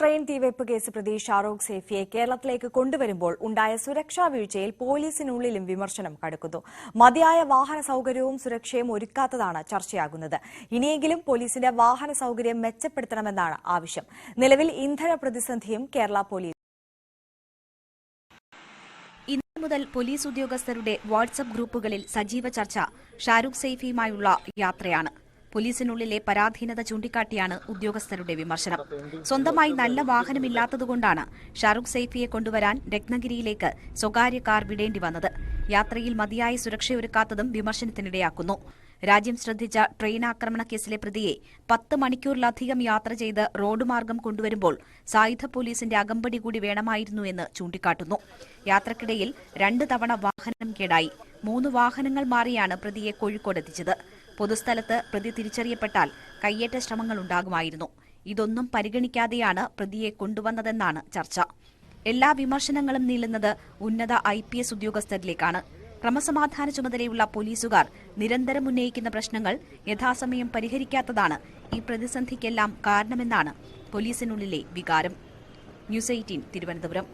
Train തീവെപ്പ് case പ്രതി ഷാറൂഖ് സേഫിയെ കേരളത്തിലേക്ക് കൊണ്ടുവരുമ്പോൾ ഉണ്ടായ സുരക്ഷാ വീഴ്ചയിൽ പോലീസിനുള്ളിലും വിമർശനം കടുക്കുന്നു. മതിയായ വാഹന സൌകര്യവും സുരക്ഷയും ഒരുക്കാത്തതാണ് ചർച്ചയാകുന്നത്. ഇനിയെങ്കിലും പോലീസിന്റെ വാഹന സൌകര്യം മെച്ചപ്പെടുത്തണമെന്നാണ് ആവശ്യം. നിലവിൽ ഇന്ധന പ്രതിസന്ധിയും കേരള പോലീസ് ഇന്നു മുതൽ പോലീസ് ഉദ്യോഗസ്ഥരുടെ വാട്സ്ആപ്പ് ഗ്രൂപ്പുകളിൽ സജീവ ചർച്ച ഷാരൂഖ് സേഫിയുമായുള്ള യാത്രയാണ്. പോലീസിനുള്ളിലെ പരാധീനത ചൂണ്ടിക്കാട്ടിയാണ് ഉദ്യോഗസ്ഥരുടെ വിമർശനം. സ്വന്തമായി നല്ല വാഹനമില്ലാത്തതുകൊണ്ടാണ് ഷാരൂഖ് സേഫിയെ കൊണ്ടുവരാൻ രത്നഗിരിയിലേക്ക് സ്വകാര്യ കാർ വിടേണ്ടി വന്നത്. യാത്രയിൽ മതിയായ സുരക്ഷയൊരുക്കാത്തതും വിമർശനത്തിനിടയാക്കുന്നു. രാജ്യം ശ്രദ്ധിച്ച ട്രെയിൻ ആക്രമണ കേസിലെ പ്രതിയെ 10 മണിക്കൂറിലധികം യാത്ര ചെയ്ത് റോഡ് മാർഗം കൊണ്ടുവരുമ്പോൾ സായുധ പോലീസിന്റെ അകമ്പടി കൂടി വേണമായിരുന്നു എന്ന് ചൂണ്ടിക്കാട്ടുന്നു. യാത്രക്കിടയിൽ 2 തവണ വാഹനം കേടായി. 3 വാഹനങ്ങൾ മാറിയാണ് പ്രതിയെ കോഴിക്കോടെത്തിച്ചത്. പൊതുസ്ഥലത്ത് പ്രതി തിരിച്ചറിയപ്പെട്ടാൽ കയ്യേറ്റ ശ്രമങ്ങളുണ്ടാകുമായിരുന്നു. ഇതൊന്നും പരിഗണിക്കാതെയാണ് പ്രതിയെ കൊണ്ടുവന്നതെന്നാണ് ചർച്ച. എല്ലാ വിമർശനങ്ങളും നീളുന്നത് ഉന്നത IPS ഉദ്യോഗസ്ഥരിലേക്കാണ്. ക്രമസമാധാന ചുമതലയുള്ള പോലീസുകാർ നിരന്തരം ഉന്നയിക്കുന്ന പ്രശ്നങ്ങൾ യഥാസമയം പരിഹരിക്കാത്തതാണ് ഈ പ്രതിസന്ധിക്കെല്ലാം കാരണമെന്നാണ് പോലീസിനുള്ളിലെ വികാരം. ന്യൂസ് 18 തിരുവനന്തപുരം.